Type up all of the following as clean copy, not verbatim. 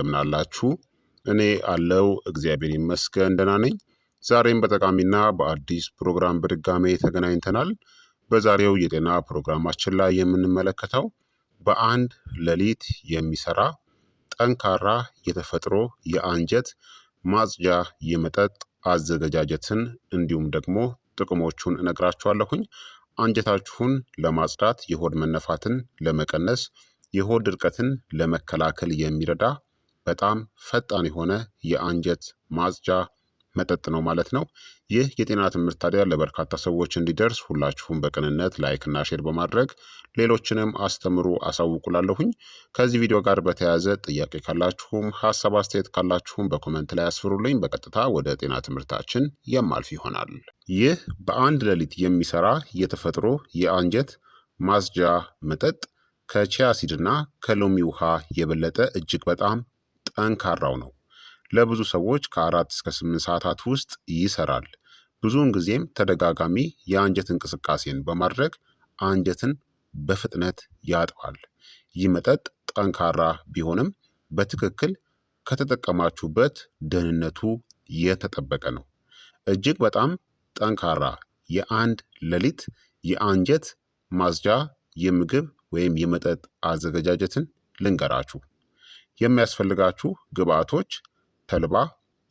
እንደምን አላችሁ? እኔ አለው እግዚአብሔር ይመስገን ደህና ነኝ። ዛሬም በጠቃሚና በአዲስ ፕሮግራም በድጋሜ ተገናኝተናል። በዛሬው የጤና ፕሮግራማችን ላይ የምንመለከተው በአንድ ሌሊት የሚሰራ ጠንካራ የተፈጥሮ የአንጀት ማጽጃ የመጠጥ አዘገጃጀትን እንዲሁም ደግሞ ጥቅሞቹን እነግራችኋለሁኝ። አንጀታችሁን ለማጽዳት፣ የሆድ መነፋትን ለመቀነስ፣ የሆድ ድርቀትን ለመከላከል የሚረዳ በጣም ፈጣን የሆነ የአንጀት ማጽጃ መጠጥ ነው ማለት ነው። ይህ የጤና ትምህርት ታዲያ ለበርካታ ሰዎች እንዲደርስ ሁላችሁም በቅንነት ላይክና ሼር በማድረግ ሌሎችንም አስተምሩ አሳውቁላለሁኝ። ከዚህ ቪዲዮ ጋር በተያያዘ ጥያቄ ካላችሁም ሀሳብ አስተያየት ካላችሁም በኮመንት ላይ አስፍሩልኝ። በቀጥታ ወደ ጤና ትምህርታችን የማልፍ ይሆናል። ይህ በአንድ ሌሊት የሚሰራ የተፈጥሮ የአንጀት ማጽጃ መጠጥ ከቺያ ሲድና ከሎሚ ውሃ የበለጠ እጅግ በጣም ጠንካራው ነው። ለብዙ ሰዎች ከ4 እስከ 8 ሰዓታት ውስጥ ይሰራል። ብዙውን ጊዜም ተደጋጋሚ የአንጀት እንቅስቃሴን በማድረግ አንጀትን በፍጥነት ያጥባል። ይህ መጠጥ ጠንካራ ቢሆንም በትክክል ከተጠቀማችሁበት ደህንነቱ የተጠበቀ ነው። እጅግ በጣም ጠንካራ የአንድ ሌሊት የአንጀት ማጽጃ የምግብ ወይም የመጠጥ አዘገጃጀትን ልንገራችሁ። የሚያስፈልጋችሁ ግብአቶች ተልባ፣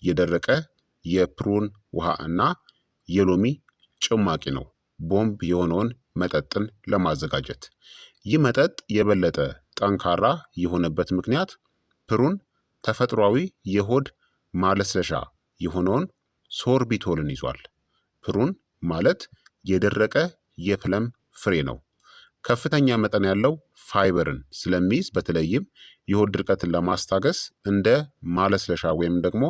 የደረቀ የፕሩን ውሃ እና የሎሚ ጭማቂ ነው። ቦምብ የሆነውን መጠጥን ለማዘጋጀት ይህ መጠጥ የበለጠ ጠንካራ የሆነበት ምክንያት ፕሩን ተፈጥሯዊ የሆድ ማለስለሻ የሆነውን ሶርቢቶልን ይዟል። ፕሩን ማለት የደረቀ የፕለም ፍሬ ነው። ከፍተኛ መጠን ያለው ፋይበርን ስለሚይዝ በተለይም የሆድ ድርቀትን ለማስታገስ እንደ ማለስለሻ ወይም ደግሞ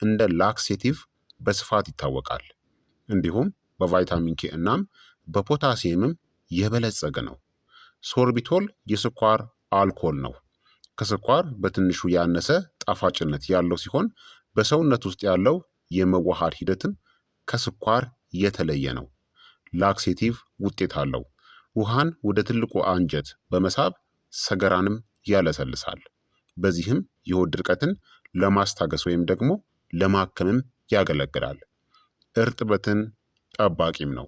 እንደ ላክሴቲቭ በስፋት ይታወቃል። እንዲሁም በቫይታሚን ኬ እናም በፖታሲየምም የበለጸገ ነው። ሶርቢቶል የስኳር አልኮል ነው። ከስኳር በትንሹ ያነሰ ጣፋጭነት ያለው ሲሆን በሰውነት ውስጥ ያለው የመዋሃድ ሂደትም ከስኳር የተለየ ነው። ላክሴቲቭ ውጤት አለው። ውሃን ወደ ትልቁ አንጀት በመሳብ ሰገራንም ያለሰልሳል። በዚህም የሆድ ድርቀትን ለማስታገስ ወይም ደግሞ ለማከምም ያገለግላል። እርጥበትን ጠባቂም ነው።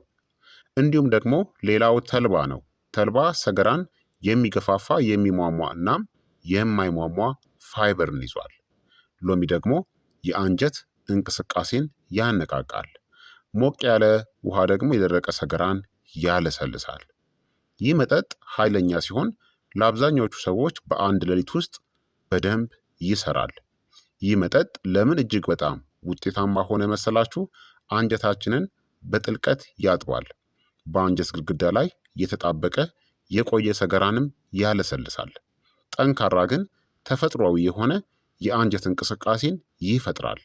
እንዲሁም ደግሞ ሌላው ተልባ ነው። ተልባ ሰገራን የሚገፋፋ የሚሟሟ እናም የማይሟሟ ፋይበርን ይዟል። ሎሚ ደግሞ የአንጀት እንቅስቃሴን ያነቃቃል። ሞቅ ያለ ውሃ ደግሞ የደረቀ ሰገራን ያለሰልሳል። ይህ መጠጥ ኃይለኛ ሲሆን ለአብዛኛዎቹ ሰዎች በአንድ ሌሊት ውስጥ በደንብ ይሰራል። ይህ መጠጥ ለምን እጅግ በጣም ውጤታማ ሆነ መሰላችሁ? አንጀታችንን በጥልቀት ያጥባል። በአንጀት ግድግዳ ላይ የተጣበቀ የቆየ ሰገራንም ያለሰልሳል። ጠንካራ ግን ተፈጥሯዊ የሆነ የአንጀት እንቅስቃሴን ይፈጥራል።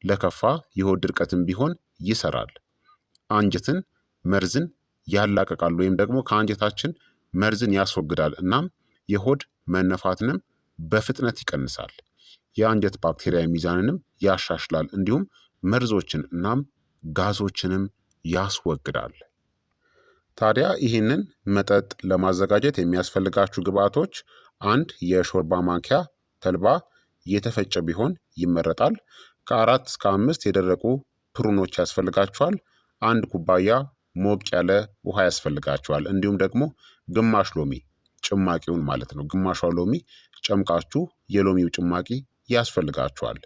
ለከፋ የሆድ ድርቀትም ቢሆን ይሰራል። አንጀትን መርዝን ያላቀቃል ወይም ደግሞ ከአንጀታችን መርዝን ያስወግዳል። እናም የሆድ መነፋትንም በፍጥነት ይቀንሳል። የአንጀት ባክቴሪያ ሚዛንንም ያሻሽላል። እንዲሁም መርዞችን እናም ጋዞችንም ያስወግዳል። ታዲያ ይህንን መጠጥ ለማዘጋጀት የሚያስፈልጋችሁ ግብአቶች 1 የሾርባ ማንኪያ ተልባ የተፈጨ ቢሆን ይመረጣል። ከ4 እስከ 5 የደረቁ ፕሩኖች ያስፈልጋችኋል። 1 ኩባያ ሞቅ ያለ ውሃ ያስፈልጋችኋል። እንዲሁም ደግሞ ግማሽ ሎሚ ጭማቂውን ማለት ነው። ግማሿ ሎሚ ጨምቃችሁ የሎሚው ጭማቂ ያስፈልጋችኋል።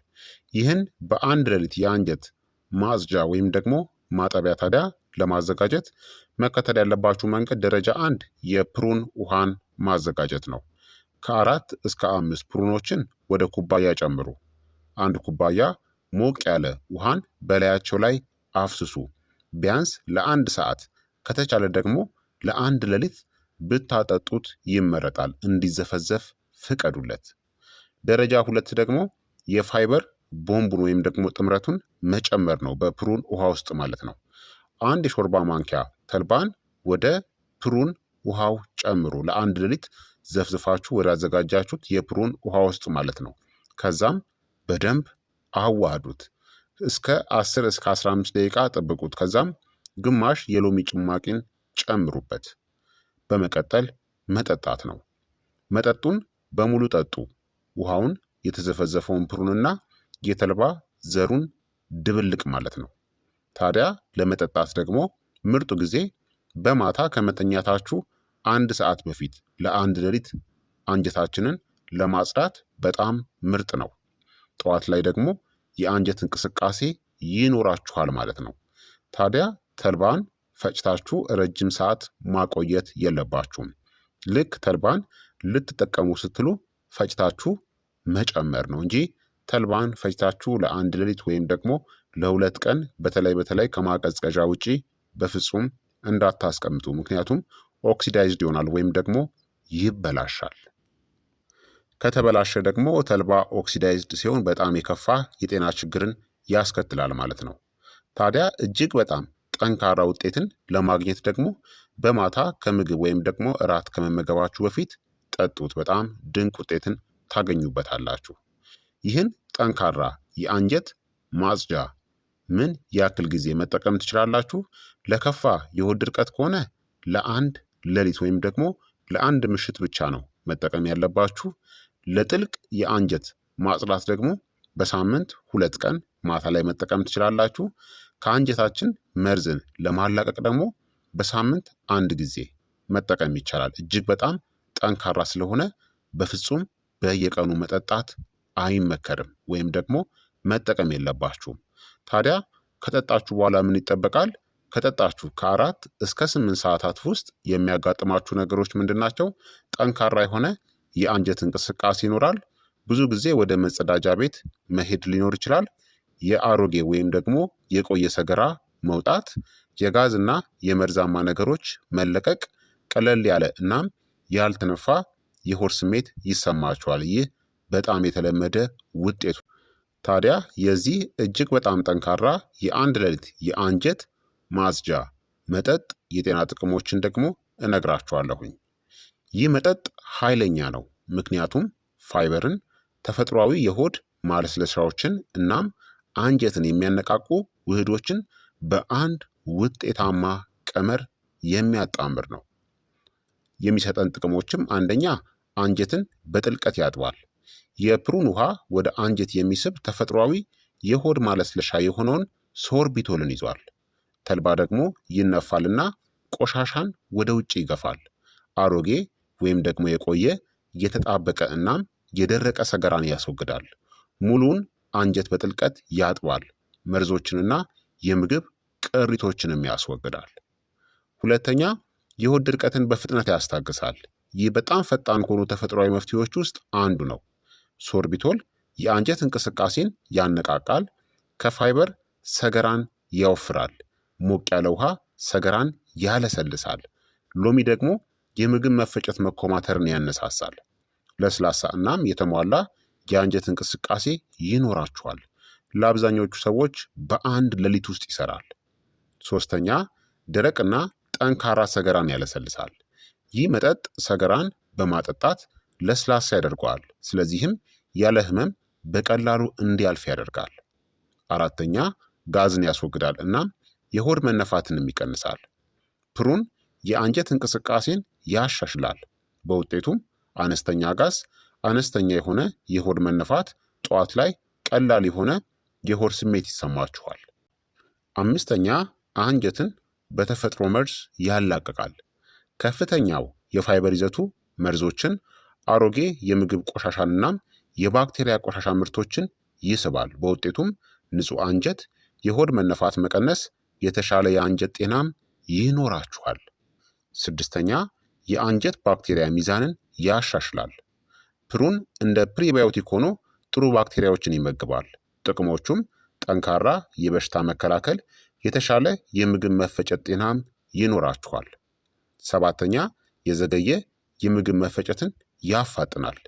ይህን በአንድ ሌሊት የአንጀት ማጽጃ ወይም ደግሞ ማጠቢያ ታዲያ ለማዘጋጀት መከተል ያለባችሁ መንገድ ደረጃ 1 የፕሩን ውሃን ማዘጋጀት ነው። ከ4 እስከ 5 ፕሩኖችን ወደ ኩባያ ጨምሩ። 1 ኩባያ ሞቅ ያለ ውሃን በላያቸው ላይ አፍስሱ። ቢያንስ ለ1 ሰዓት ከተቻለ ደግሞ ለ1 ሌሊት ብታጠጡት ይመረጣል። እንዲዘፈዘፍ ፍቀዱለት። ደረጃ 2 ደግሞ የፋይበር ቦምቡን ወይም ደግሞ ጥምረቱን መጨመር ነው። በፕሩን ውሃ ውስጥ ማለት ነው። 1 የሾርባ ማንኪያ ተልባን ወደ ፕሩን ውሃው ጨምሩ። ለ1 ሌሊት ዘፍዝፋችሁ ወደ አዘጋጃችሁት የፕሩን ውሃ ውስጥ ማለት ነው። ከዛም በደንብ አዋህዱት። እስከ 10 እስከ 15 ደቂቃ ጠብቁት። ከዛም ግማሽ የሎሚ ጭማቂን ጨምሩበት። በመቀጠል መጠጣት ነው። መጠጡን በሙሉ ጠጡ። ውሃውን የተዘፈዘፈውን ፕሩንና የተልባ ዘሩን ድብልቅ ማለት ነው። ታዲያ ለመጠጣት ደግሞ ምርጡ ጊዜ በማታ ከመተኛታችሁ 1 ሰዓት በፊት ለአንድ ሌሊት አንጀታችንን ለማጽዳት በጣም ምርጥ ነው። ጠዋት ላይ ደግሞ የአንጀት እንቅስቃሴ ይኖራችኋል ማለት ነው። ታዲያ ተልባን ፈጭታችሁ ረጅም ሰዓት ማቆየት የለባችሁም። ልክ ተልባን ልትጠቀሙ ስትሉ ፈጭታችሁ መጨመር ነው እንጂ ተልባን ፈጭታችሁ ለአንድ ሌሊት ወይም ደግሞ ለ2 ቀን በተለይ ከማቀዝቀዣ ውጪ በፍጹም እንዳታስቀምጡ። ምክንያቱም ኦክሲዳይዝድ ይሆናል ወይም ደግሞ ይበላሻል። ከተበላሸ ደግሞ ተልባ ኦክሲዳይዝድ ሲሆን በጣም የከፋ የጤና ችግርን ያስከትላል ማለት ነው። ታዲያ እጅግ በጣም ጠንካራ ውጤትን ለማግኘት ደግሞ በማታ ከምግብ ወይም ደግሞ እራት ከመመገባችሁ በፊት ጠጡት። በጣም ድንቅ ውጤትን ታገኙበታላችሁ። ይህን ጠንካራ የአንጀት ማጽጃ ምን ያክል ጊዜ መጠቀም ትችላላችሁ? ለከፋ የሆድ ድርቀት ከሆነ ለአንድ ሌሊት ወይም ደግሞ ለአንድ ምሽት ብቻ ነው መጠቀም ያለባችሁ። ለጥልቅ የአንጀት ማጽዳት ደግሞ በሳምንት 2 ቀን ማታ ላይ መጠቀም ትችላላችሁ። ከአንጀታችን መርዝን ለማላቀቅ ደግሞ በሳምንት 1 ጊዜ መጠቀም ይቻላል። እጅግ በጣም ጠንካራ ስለሆነ በፍጹም በየቀኑ መጠጣት አይመከርም ወይም ደግሞ መጠቀም የለባችሁም። ታዲያ ከጠጣችሁ በኋላ ምን ይጠበቃል? ከጠጣችሁ ከ4 እስከ 8 ሰዓታት ውስጥ የሚያጋጥማችሁ ነገሮች ምንድን ናቸው? ጠንካራ የሆነ የአንጀት እንቅስቃሴ ይኖራል። ብዙ ጊዜ ወደ መጸዳጃ ቤት መሄድ ሊኖር ይችላል። የአሮጌ ወይም ደግሞ የቆየ ሰገራ መውጣት፣ የጋዝና የመርዛማ ነገሮች መለቀቅ፣ ቀለል ያለ እናም ያልተነፋ የሆድ ስሜት ይሰማችኋል። ይህ በጣም የተለመደ ውጤቱ። ታዲያ የዚህ እጅግ በጣም ጠንካራ የአንድ ሌሊት የአንጀት ማጽጃ መጠጥ የጤና ጥቅሞችን ደግሞ እነግራችኋለሁኝ። ይህ መጠጥ ኃይለኛ ነው፣ ምክንያቱም ፋይበርን፣ ተፈጥሯዊ የሆድ ማለስለሻዎችን እናም አንጀትን የሚያነቃቁ ውህዶችን በአንድ ውጤታማ ቀመር የሚያጣምር ነው። የሚሰጠን ጥቅሞችም አንደኛ አንጀትን በጥልቀት ያጥባል። የፕሩን ውሃ ወደ አንጀት የሚስብ ተፈጥሯዊ የሆድ ማለስለሻ የሆነውን ሶርቢቶልን ይዟል። ተልባ ደግሞ ይነፋልና ቆሻሻን ወደ ውጭ ይገፋል። አሮጌ ወይም ደግሞ የቆየ የተጣበቀ እናም የደረቀ ሰገራን ያስወግዳል። ሙሉን አንጀት በጥልቀት ያጥባል። መርዞችንና የምግብ ቅሪቶችንም ያስወግዳል። ሁለተኛ የሆድ ድርቀትን በፍጥነት ያስታግሳል። ይህ በጣም ፈጣን ከሆኑ ተፈጥሯዊ መፍትሄዎች ውስጥ አንዱ ነው። ሶርቢቶል የአንጀት እንቅስቃሴን ያነቃቃል። ከፋይበር ሰገራን ያወፍራል። ሞቅ ያለ ውሃ ሰገራን ያለሰልሳል። ሎሚ ደግሞ የምግብ መፈጨት መኮማተርን ያነሳሳል። ለስላሳ እናም የተሟላ የአንጀት እንቅስቃሴ ይኖራችኋል። ለአብዛኞቹ ሰዎች በአንድ ሌሊት ውስጥ ይሰራል። ሶስተኛ ደረቅና ጠንካራ ሰገራን ያለሰልሳል። ይህ መጠጥ ሰገራን በማጠጣት ለስላሳ ያደርገዋል። ስለዚህም ያለ ህመም በቀላሉ እንዲያልፍ ያደርጋል። አራተኛ ጋዝን ያስወግዳል እናም የሆድ መነፋትንም ይቀንሳል። ፕሩን የአንጀት እንቅስቃሴን ያሻሽላል። በውጤቱም አነስተኛ ጋዝ፣ አነስተኛ የሆነ የሆድ መነፋት፣ ጠዋት ላይ ቀላል የሆነ የሆድ ስሜት ይሰማችኋል። አምስተኛ አንጀትን በተፈጥሮ መርዝ ያላቅቃል። ከፍተኛው የፋይበር ይዘቱ መርዞችን፣ አሮጌ የምግብ ቆሻሻንናም የባክቴሪያ ቆሻሻ ምርቶችን ይስባል። በውጤቱም ንጹህ አንጀት፣ የሆድ መነፋት መቀነስ፣ የተሻለ የአንጀት ጤናም ይኖራችኋል። ስድስተኛ የአንጀት ባክቴሪያ ሚዛንን ያሻሽላል። ፕሩን እንደ ፕሪባዮቲክ ሆኖ ጥሩ ባክቴሪያዎችን ይመግባል። ጥቅሞቹም ጠንካራ የበሽታ መከላከል፣ የተሻለ የምግብ መፈጨት ጤናም ይኖራችኋል። ሰባተኛ የዘገየ የምግብ መፈጨትን ያፋጥናል።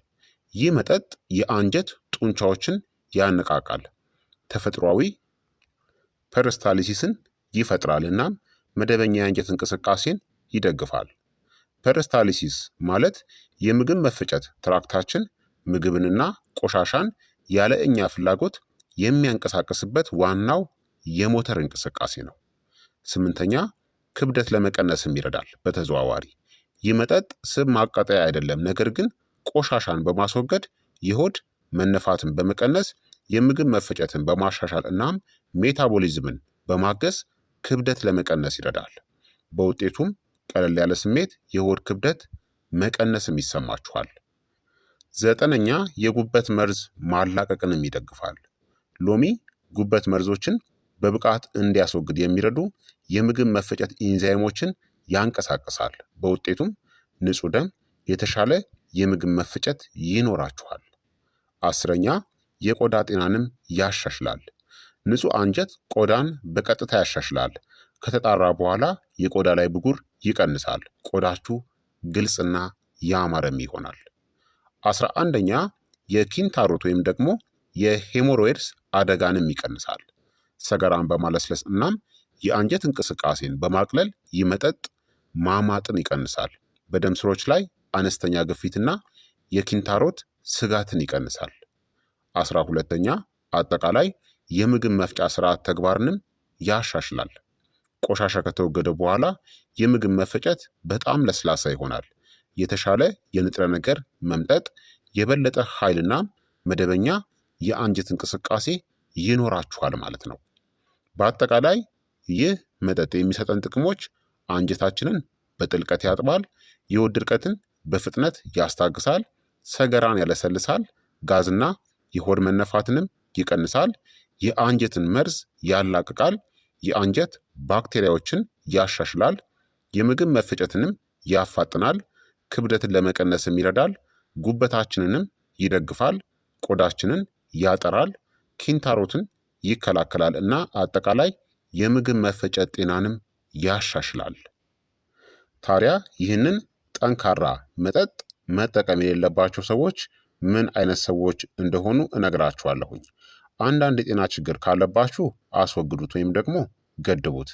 ይህ መጠጥ የአንጀት ጡንቻዎችን ያነቃቃል። ተፈጥሯዊ ፐርስታሊሲስን ይፈጥራል እናም መደበኛ የአንጀት እንቅስቃሴን ይደግፋል። ፐርስታሊሲስ ማለት የምግብ መፈጨት ትራክታችን ምግብንና ቆሻሻን ያለ እኛ ፍላጎት የሚያንቀሳቅስበት ዋናው የሞተር እንቅስቃሴ ነው። ስምንተኛ ክብደት ለመቀነስም ይረዳል በተዘዋዋሪ። ይህ መጠጥ ስብ ማቃጠያ አይደለም፣ ነገር ግን ቆሻሻን በማስወገድ የሆድ መነፋትን በመቀነስ የምግብ መፈጨትን በማሻሻል እናም ሜታቦሊዝምን በማገዝ ክብደት ለመቀነስ ይረዳል። በውጤቱም ቀለል ያለ ስሜት፣ የሆድ ክብደት መቀነስም ይሰማችኋል። 9ኛ የጉበት መርዝ ማላቀቅንም ይደግፋል። ሎሚ ጉበት መርዞችን በብቃት እንዲያስወግድ የሚረዱ የምግብ መፈጨት ኢንዛይሞችን ያንቀሳቅሳል። በውጤቱም ንጹህ ደም፣ የተሻለ የምግብ መፈጨት ይኖራችኋል። 10ኛ የቆዳ ጤናንም ያሻሽላል። ንጹህ አንጀት ቆዳን በቀጥታ ያሻሽላል። ከተጣራ በኋላ የቆዳ ላይ ብጉር ይቀንሳል። ቆዳችሁ ግልጽና ያማረም ይሆናል። 11ኛ የኪንታሮት ወይም ደግሞ የሄሞሮይድስ አደጋንም ይቀንሳል። ሰገራን በማለስለስ እናም የአንጀት እንቅስቃሴን በማቅለል ይህ መጠጥ ማማጥን ይቀንሳል። በደም ስሮች ላይ አነስተኛ ግፊትና የኪንታሮት ስጋትን ይቀንሳል። 12ኛ አጠቃላይ የምግብ መፍጫ ስርዓት ተግባርንም ያሻሽላል። ቆሻሻ ከተወገደ በኋላ የምግብ መፈጨት በጣም ለስላሳ ይሆናል። የተሻለ የንጥረ ነገር መምጠጥ፣ የበለጠ ኃይልና መደበኛ የአንጀት እንቅስቃሴ ይኖራችኋል ማለት ነው። በአጠቃላይ ይህ መጠጥ የሚሰጠን ጥቅሞች አንጀታችንን በጥልቀት ያጥባል፣ የሆድ ድርቀትን በፍጥነት ያስታግሳል፣ ሰገራን ያለሰልሳል፣ ጋዝና የሆድ መነፋትንም ይቀንሳል፣ የአንጀትን መርዝ ያላቅቃል፣ የአንጀት ባክቴሪያዎችን ያሻሽላል፣ የምግብ መፈጨትንም ያፋጥናል፣ ክብደትን ለመቀነስም ይረዳል፣ ጉበታችንንም ይደግፋል፣ ቆዳችንን ያጠራል፣ ኪንታሮትን ይከላከላል እና አጠቃላይ የምግብ መፈጨት ጤናንም ያሻሽላል። ታዲያ ይህንን ጠንካራ መጠጥ መጠቀም የሌለባቸው ሰዎች ምን አይነት ሰዎች እንደሆኑ እነግራችኋለሁኝ። አንዳንድ የጤና ችግር ካለባችሁ አስወግዱት ወይም ደግሞ ገድቡት።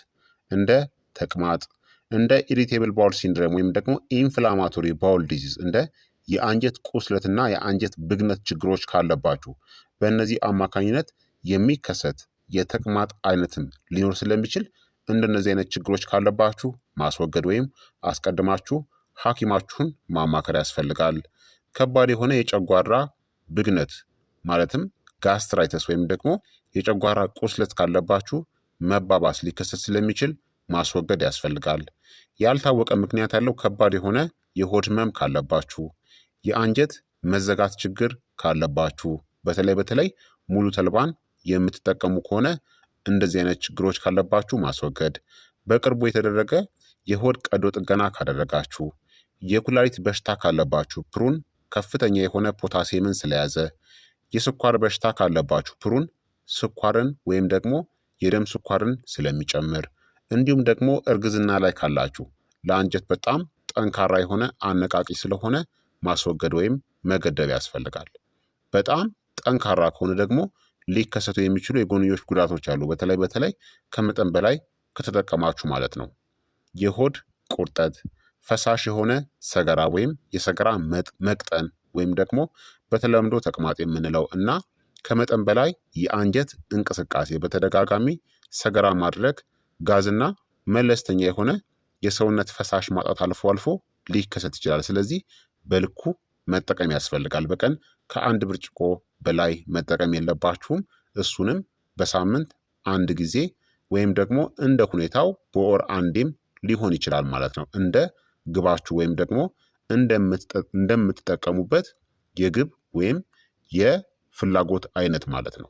እንደ ተቅማጥ፣ እንደ ኢሪቴብል ባውል ሲንድረም ወይም ደግሞ ኢንፍላማቶሪ ባውል ዲዚዝ፣ እንደ የአንጀት ቁስለትና የአንጀት ብግነት ችግሮች ካለባችሁ በእነዚህ አማካኝነት የሚከሰት የተቅማጥ አይነትም ሊኖር ስለሚችል እንደነዚህ አይነት ችግሮች ካለባችሁ ማስወገድ ወይም አስቀድማችሁ ሐኪማችሁን ማማከር ያስፈልጋል። ከባድ የሆነ የጨጓራ ብግነት ማለትም ጋስትራይተስ ወይም ደግሞ የጨጓራ ቁስለት ካለባችሁ መባባስ ሊከሰት ስለሚችል ማስወገድ ያስፈልጋል። ያልታወቀ ምክንያት ያለው ከባድ የሆነ የሆድ ህመም ካለባችሁ፣ የአንጀት መዘጋት ችግር ካለባችሁ፣ በተለይ ሙሉ ተልባን የምትጠቀሙ ከሆነ እንደዚህ አይነት ችግሮች ካለባችሁ ማስወገድ፣ በቅርቡ የተደረገ የሆድ ቀዶ ጥገና ካደረጋችሁ፣ የኩላሊት በሽታ ካለባችሁ፣ ፕሩን ከፍተኛ የሆነ ፖታሲየምን ስለያዘ፣ የስኳር በሽታ ካለባችሁ ፕሩን ስኳርን ወይም ደግሞ የደም ስኳርን ስለሚጨምር፣ እንዲሁም ደግሞ እርግዝና ላይ ካላችሁ ለአንጀት በጣም ጠንካራ የሆነ አነቃቂ ስለሆነ ማስወገድ ወይም መገደብ ያስፈልጋል። በጣም ጠንካራ ከሆነ ደግሞ ሊከሰቱ የሚችሉ የጎንዮሽ ጉዳቶች አሉ። በተለይ ከመጠን በላይ ከተጠቀማችሁ ማለት ነው። የሆድ ቁርጠት፣ ፈሳሽ የሆነ ሰገራ ወይም የሰገራ መቅጠን ወይም ደግሞ በተለምዶ ተቅማጥ የምንለው እና ከመጠን በላይ የአንጀት እንቅስቃሴ፣ በተደጋጋሚ ሰገራ ማድረግ፣ ጋዝና መለስተኛ የሆነ የሰውነት ፈሳሽ ማጣት አልፎ አልፎ ሊከሰት ይችላል። ስለዚህ በልኩ መጠቀም ያስፈልጋል። በቀን ከአንድ ብርጭቆ በላይ መጠቀም የለባችሁም። እሱንም በሳምንት አንድ ጊዜ ወይም ደግሞ እንደ ሁኔታው በወር አንዴም ሊሆን ይችላል ማለት ነው። እንደ ግባችሁ ወይም ደግሞ እንደምትጠቀሙበት የግብ ወይም የፍላጎት አይነት ማለት ነው።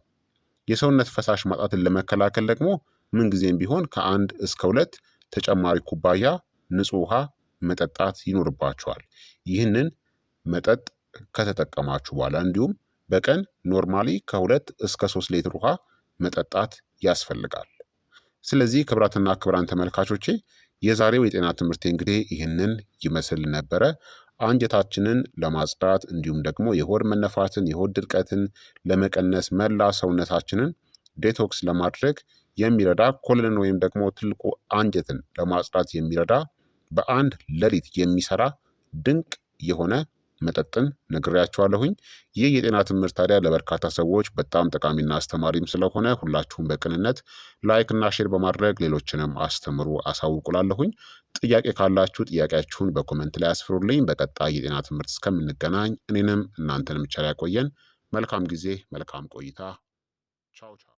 የሰውነት ፈሳሽ ማጣትን ለመከላከል ደግሞ ምንጊዜም ቢሆን ከ1 እስከ 2 ተጨማሪ ኩባያ ንጹህ ውሃ መጠጣት ይኖርባችኋል። ይህንን መጠጥ ከተጠቀማችሁ በኋላ እንዲሁም በቀን ኖርማሊ ከ2 እስከ 3 ሊትር ውሃ መጠጣት ያስፈልጋል። ስለዚህ ክቡራትና ክቡራን ተመልካቾቼ የዛሬው የጤና ትምህርቴ እንግዲህ ይህንን ይመስል ነበረ። አንጀታችንን ለማጽዳት እንዲሁም ደግሞ የሆድ መነፋትን፣ የሆድ ድርቀትን ለመቀነስ፣ መላ ሰውነታችንን ዴቶክስ ለማድረግ የሚረዳ ኮሎንን ወይም ደግሞ ትልቁ አንጀትን ለማጽዳት የሚረዳ በአንድ ሌሊት የሚሰራ ድንቅ የሆነ መጠጥን ነግሬያቸዋለሁኝ። ይህ የጤና ትምህርት ታዲያ ለበርካታ ሰዎች በጣም ጠቃሚና አስተማሪም ስለሆነ ሁላችሁም በቅንነት ላይክ እና ሼር በማድረግ ሌሎችንም አስተምሩ አሳውቁላለሁኝ። ጥያቄ ካላችሁ ጥያቄያችሁን በኮመንት ላይ አስፍሩልኝ። በቀጣይ የጤና ትምህርት እስከምንገናኝ እኔንም እናንተንም ቸር ያቆየን። መልካም ጊዜ፣ መልካም ቆይታ። ቻው ቻው።